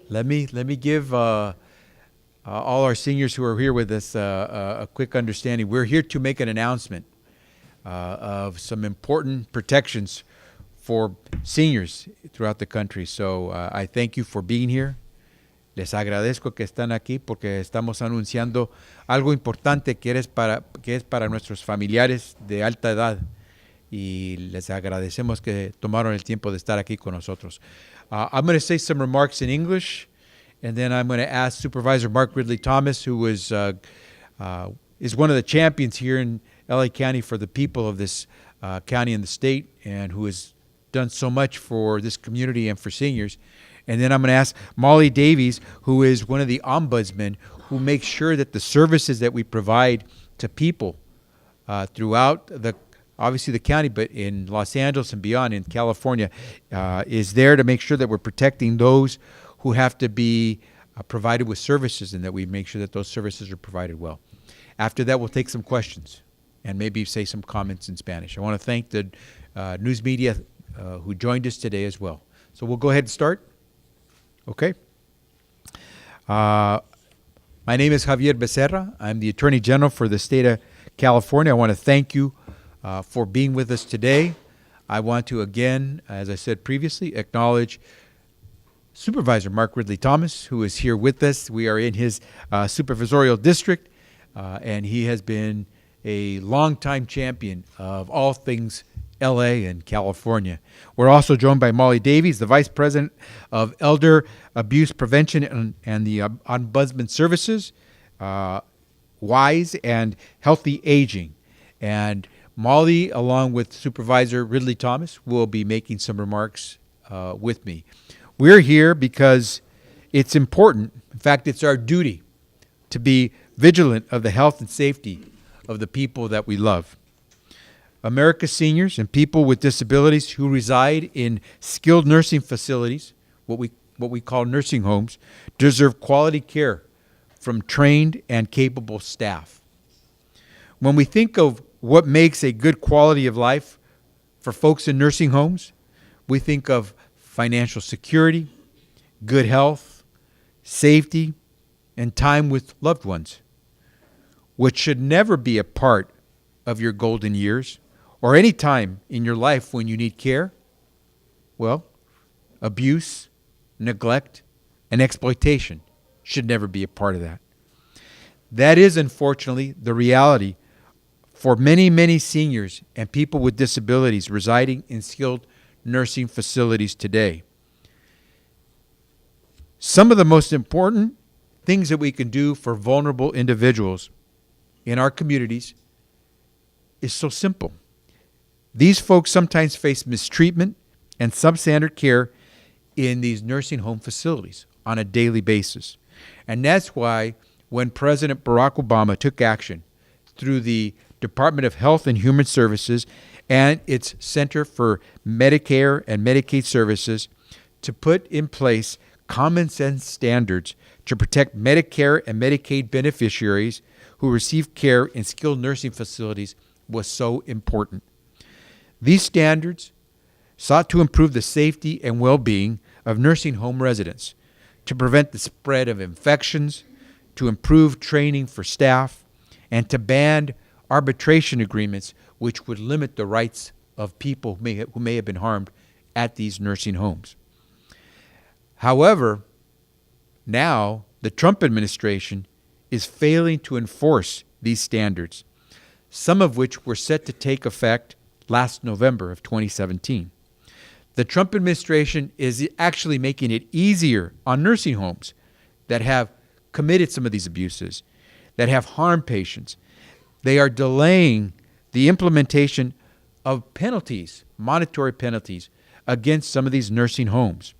Let me give all our seniors who are here with us a quick understanding. We're here to make an announcement of some important protections for seniors throughout the country. So I thank you for being here. Les agradezco que están aquí porque estamos anunciando algo importante que es para nuestros familiares de alta edad y les agradecemos que tomaron el tiempo de estar aquí con nosotros. I'm going to say some remarks in English, and then I'm going to ask Supervisor Mark Ridley Thomas, who is one of the champions here in LA County for the people of this county and the state, and who has done so much for this community and for seniors. And then I'm going to ask Molly Davies, who is one of the ombudsmen who makes sure that the services that we provide to people throughout obviously the county, but in Los Angeles and beyond, in California, is there to make sure that we're protecting those who have to be provided with services, and that we make sure that those services are provided well. After that, we'll take some questions and maybe say some comments in Spanish. I want to thank the news media who joined us today as well. So we'll go ahead and start. Okay. My name is Javier Becerra. I'm the Attorney General for the state of California. I want to thank you for being with us today. I want to again, as I said previously, acknowledge Supervisor Mark Ridley Thomas, who is here with us. We are in his supervisorial district, and he has been a longtime champion of all things LA and California. We're also joined by Molly Davies, the Vice President of Elder Abuse Prevention and the Ombudsman Services, WISE, and Healthy Aging. And Molly, along with Supervisor Ridley Thomas, will be making some remarks with me. We're here because it's important, in fact, it's our duty to be vigilant of the health and safety of the people that we love. America's seniors and people with disabilities who reside in skilled nursing facilities, what we call nursing homes, deserve quality care from trained and capable staff. When we think of what makes a good quality of life for folks in nursing homes, we think of financial security, good health, safety, and time with loved ones, which should never be a part of your golden years or any time in your life when you need care. Well, abuse, neglect, and exploitation should never be a part of that. That is, unfortunately, the reality for many, many seniors and people with disabilities residing in skilled nursing facilities today. Some of the most important things that we can do for vulnerable individuals in our communities is so simple. These folks sometimes face mistreatment and substandard care in these nursing home facilities on a daily basis. And that's why when President Barack Obama took action through the Department of Health and Human Services and its Center for Medicare and Medicaid Services to put in place common sense standards to protect Medicare and Medicaid beneficiaries who receive care in skilled nursing facilities was so important. These standards sought to improve the safety and well-being of nursing home residents, to prevent the spread of infections, to improve training for staff, and to ban arbitration agreements which would limit the rights of people who may have been harmed at these nursing homes. However, now the Trump administration is failing to enforce these standards, some of which were set to take effect last November of 2017. The Trump administration is actually making it easier on nursing homes that have committed some of these abuses, that have harmed patients. They are delaying the implementation of penalties, monetary penalties, against some of these nursing homes.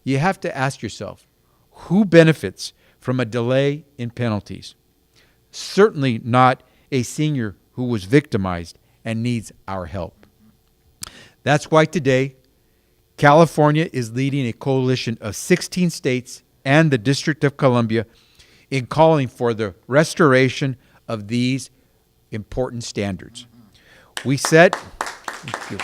You have to ask yourself, who benefits from a delay in penalties? Certainly not a senior who was victimized and needs our help. That's why today, California is leading a coalition of 16 states and the District of Columbia in calling for the restoration of these important standards. We set, thank you.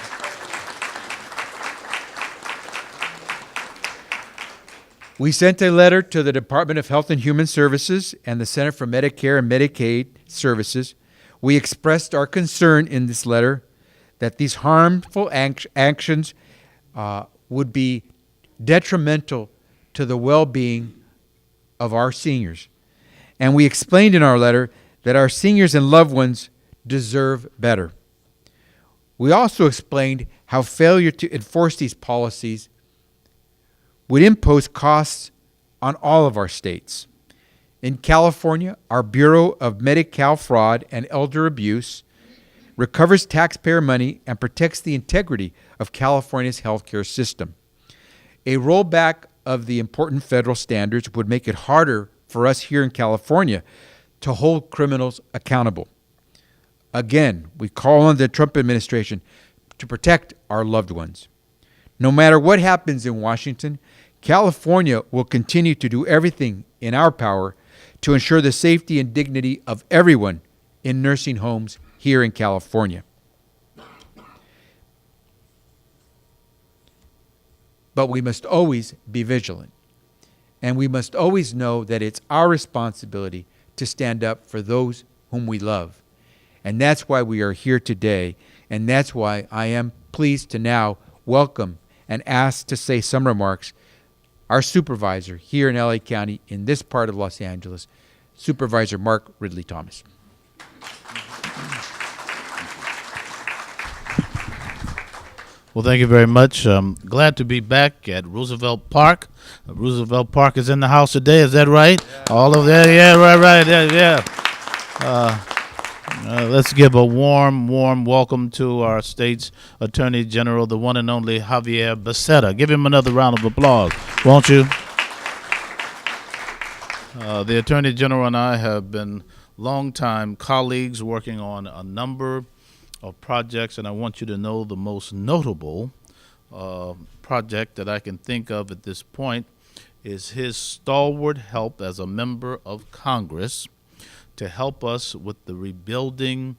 We sent a letter to the Department of Health and Human Services and the Center for Medicare and Medicaid Services. We expressed our concern in this letter that these harmful actions would be detrimental to the well-being of our seniors. And we explained in our letter that our seniors and loved ones deserve better. We also explained how failure to enforce these policies would impose costs on all of our states. In California, our Bureau of Medi-Cal Fraud and Elder Abuse recovers taxpayer money and protects the integrity of California's healthcare system. A rollback of the important federal standards would make it harder for us here in California to hold criminals accountable. Again, we call on the Trump administration to protect our loved ones. No matter what happens in Washington, California will continue to do everything in our power to ensure the safety and dignity of everyone in nursing homes here in California. But we must always be vigilant, and we must always know that it's our responsibility to stand up for those whom we love. And that's why we are here today, and that's why I am pleased to now welcome and ask to say some remarks our supervisor here in LA County in this part of Los Angeles, Supervisor Mark Ridley Thomas. Well, thank you very much. Glad to be back at Roosevelt Park. Roosevelt Park is in the house today. Is that right? Yeah. All of that? Yeah, right. Yeah. Let's give a warm welcome to our state's Attorney General, the one and only Javier Becerra. Give him another round of applause, won't you? The Attorney General and I have been longtime colleagues working on a number of projects, and I want you to know the most notable project that I can think of at this point is his stalwart help as a member of Congress to help us with the rebuilding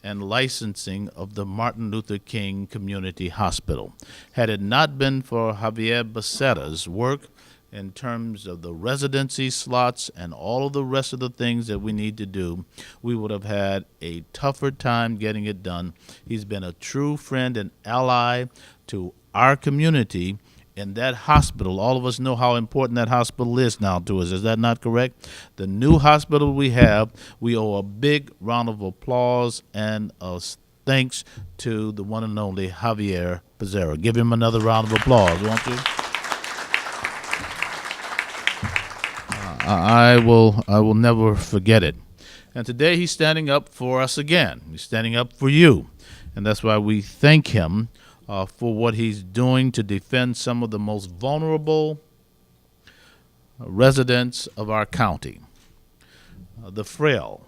and licensing of the Martin Luther King Community Hospital. Had it not been for Javier Becerra's work in terms of the residency slots and all of the rest of the things that we need to do, we would have had a tougher time getting it done. He's been a true friend and ally to our community. In that hospital, all of us know how important that hospital is now to us. Is that not correct? The new hospital we have, we owe a big round of applause and thanks to the one and only Javier Becerra. Give him another round of applause, won't you? I will never forget it. And today he's standing up for us again. He's standing up for you. And that's why we thank him for what he's doing to defend some of the most vulnerable residents of our county, the frail,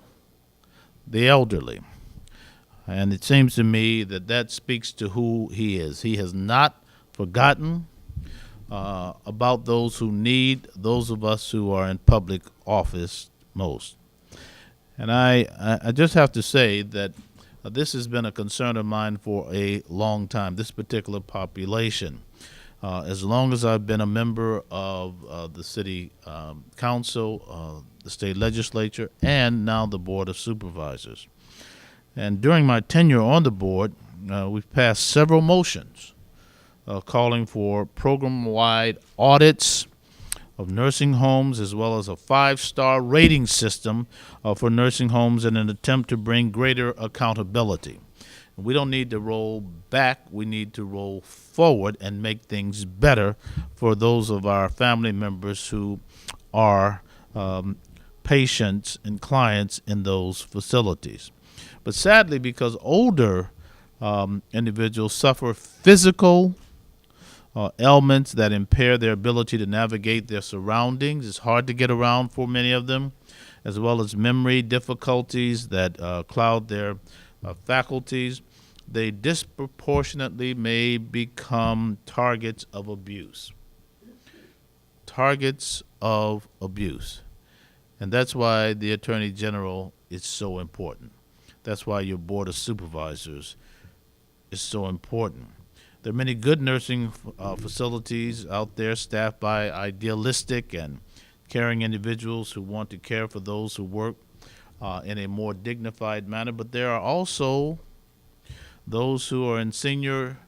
the elderly. And it seems to me that that speaks to who he is. He has not forgotten about those who need, those of us who are in public office most. And I just have to say that this has been a concern of mine for a long time, this particular population. As long as I've been a member of the city council, the state legislature, and now the Board of Supervisors. And during my tenure on the board, we've passed several motions calling for program-wide audits of nursing homes, as well as a 5-star rating system for nursing homes in an attempt to bring greater accountability. We don't need to roll back. We need to roll forward and make things better for those of our family members who are patients and clients in those facilities. But sadly, because older individuals suffer physical ailments that impair their ability to navigate their surroundings. It's hard to get around for many of them, as well as memory difficulties that cloud their faculties. They disproportionately may become targets of abuse. Targets of abuse. And that's why the Attorney General is so important. That's why your Board of Supervisors is so important. There are many good nursing facilities out there staffed by idealistic and caring individuals who want to care for those who work in a more dignified manner, but there are also those who are in senior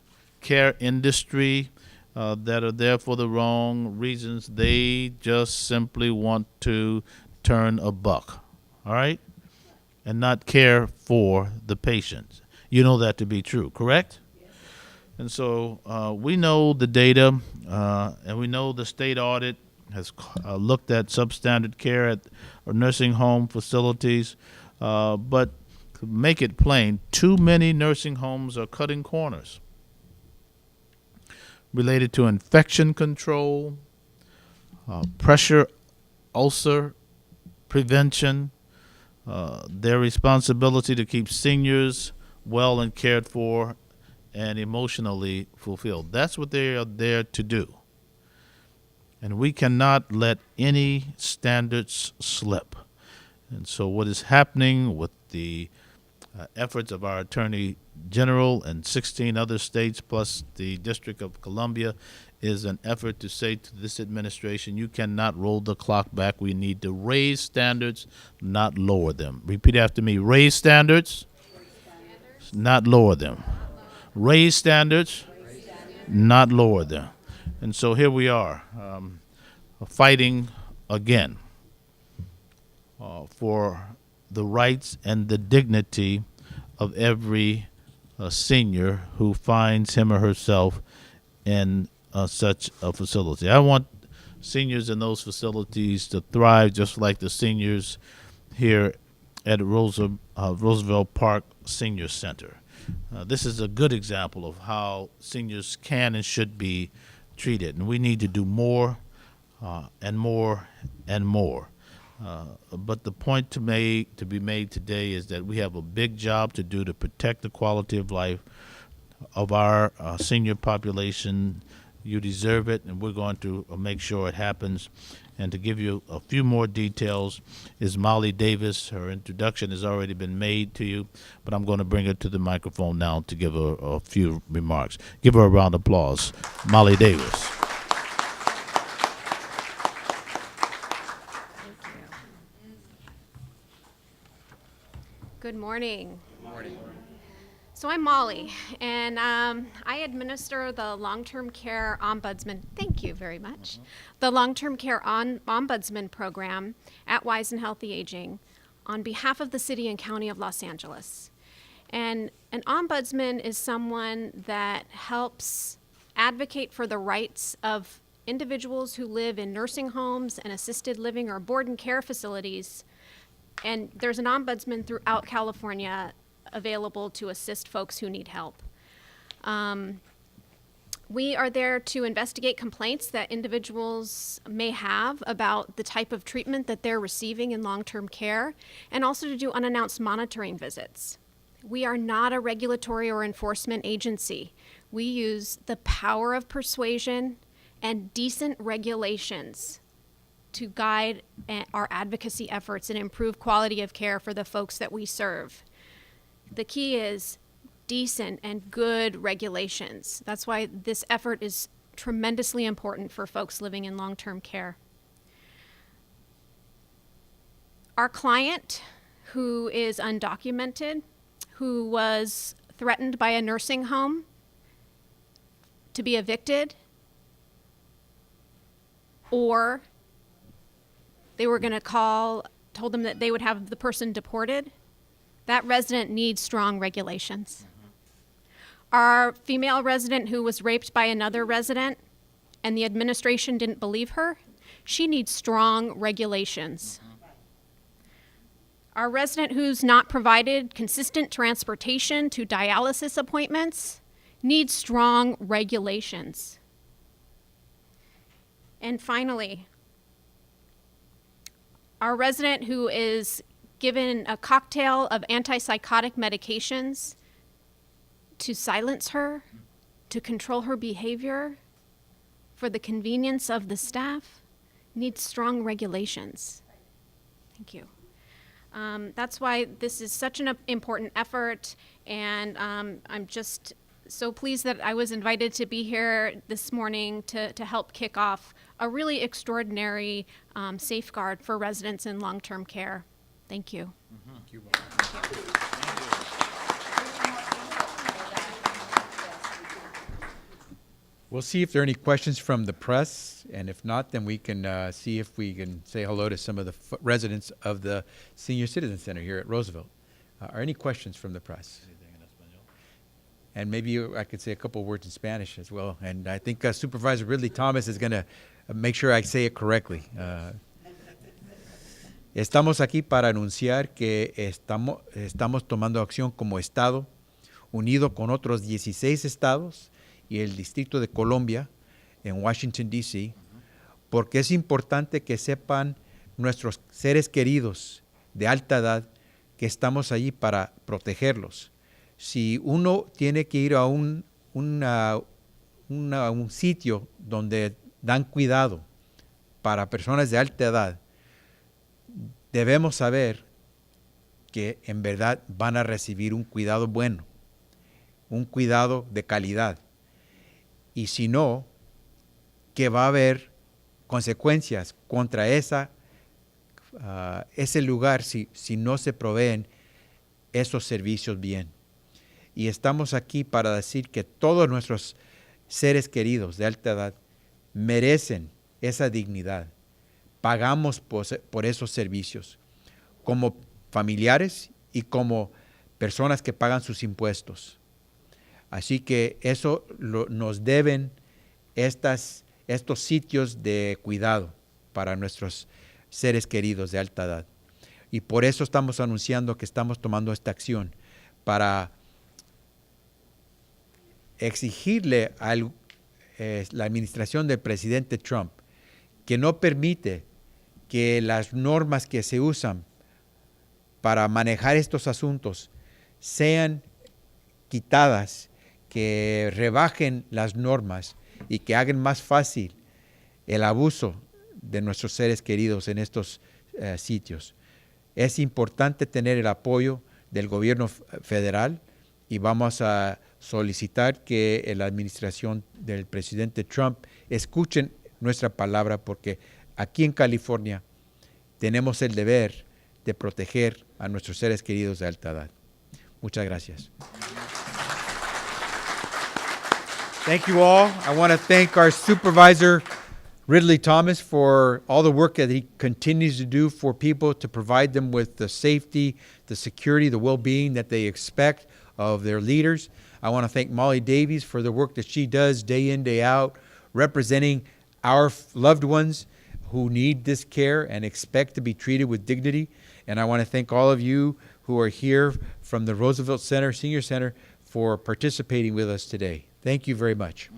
care industry that are there for the wrong reasons. They just simply want to turn a buck, all right, and not care for the patients. You know that to be true, correct? And so we know the data, and we know the state audit has looked at substandard care at nursing home facilities, but to make it plain, too many nursing homes are cutting corners related to infection control, pressure ulcer prevention, their responsibility to keep seniors well and cared for and emotionally fulfilled. That's what they are there to do. And we cannot let any standards slip. And so what is happening with the efforts of our Attorney General and 16 other states plus the District of Columbia is an effort to say to this administration, you cannot roll the clock back. We need to raise standards, not lower them. Repeat after me. Raise standards, not lower them. Raise standards, not lower them. And so here we are, fighting again for the rights and the dignity of every senior who finds him or herself in such a facility. I want seniors in those facilities to thrive just like the seniors here at Roosevelt Park Senior Center. This is a good example of how seniors can and should be treated, and we need to do more and more and more. But the point to be made today is that we have a big job to do to protect the quality of life of our senior population. You deserve it, and we're going to make sure it happens. And to give you a few more details is Molly Davis. Her introduction has already been made to you, but I'm going to bring her to the microphone now to give her a few remarks. Give her a round of applause, Molly Davis. Good morning. Good morning. So I'm Molly, and I administer the long-term care ombudsman. Thank you very much. The long-term care ombudsman program at Wise and Healthy Aging on behalf of the City and County of Los Angeles. And an ombudsman is someone that helps advocate for the rights of individuals who live in nursing homes and assisted living or board and care facilities. And there's an ombudsman throughout California available to assist folks who need help. We are there to investigate complaints that individuals may have about the type of treatment that they're receiving in long-term care, and also to do unannounced monitoring visits. We are not a regulatory or enforcement agency. We use the power of persuasion and decent regulations to guide our advocacy efforts and improve quality of care for the folks that we serve. The key is decent and good regulations. That's why this effort is tremendously important for folks living in long-term care. Our client, who is undocumented, who was threatened by a nursing home to be evicted, or they were going to told them that they would have the person deported, that resident needs strong regulations. Our female resident who was raped by another resident and the administration didn't believe her, she needs strong regulations. Our resident who's not provided consistent transportation to dialysis appointments needs strong regulations. And finally, our resident who is given a cocktail of antipsychotic medications to silence her, to control her behavior, for the convenience of the staff, needs strong regulations. Thank you. That's why this is such an important effort, and I'm just so pleased that I was invited to be here this morning to help kick off a really extraordinary safeguard for residents in long-term care. Thank you. We'll see if there are any questions from the press, and if not, then we can see if we can say hello to some of the residents of the Senior Citizen Center here at Roosevelt. Are any questions from the press? And maybe I could say a couple words in Spanish as well. And I think Supervisor Ridley Thomas is going to make sure I say it correctly. Estamos aquí para anunciar que estamos tomando acción como Estado, unido con otros 16 estados y el Distrito de Columbia en Washington, D.C., porque es importante que sepan nuestros seres queridos de alta edad que estamos allí para protegerlos. Si uno tiene que ir a un sitio donde dan cuidado para personas de alta edad, debemos saber que en verdad van a recibir un cuidado bueno, un cuidado de calidad. Y si no, que va a haber consecuencias contra ese lugar si no se proveen esos servicios bien. Y estamos aquí para decir que todos nuestros seres queridos de alta edad merecen esa dignidad. Pagamos por esos servicios como familiares y como personas que pagan sus impuestos. Así que eso nos deben estos sitios de cuidado para nuestros seres queridos de alta edad. Y por eso estamos anunciando que estamos tomando esta acción para exigirle a la administración del presidente Trump que no permite que las normas que se usan para manejar estos asuntos sean quitadas, que rebajen las normas y que hagan más fácil el abuso de nuestros seres queridos en estos sitios. Es importante tener el apoyo del gobierno federal y vamos a solicitar que la administración del presidente Trump escuchen nuestra palabra, porque aquí en California tenemos el deber de proteger a nuestros seres queridos de alta edad. Muchas gracias. Thank you all. I want to thank our supervisor, Ridley Thomas, for all the work that he continues to do for people to provide them with the safety, the security, the well-being that they expect of their leaders. I want to thank Molly Davies for the work that she does day in, day out, representing our loved ones who need this care and expect to be treated with dignity. And I want to thank all of you who are here from the Roosevelt Center, Senior Center, for participating with us today. Thank you very much.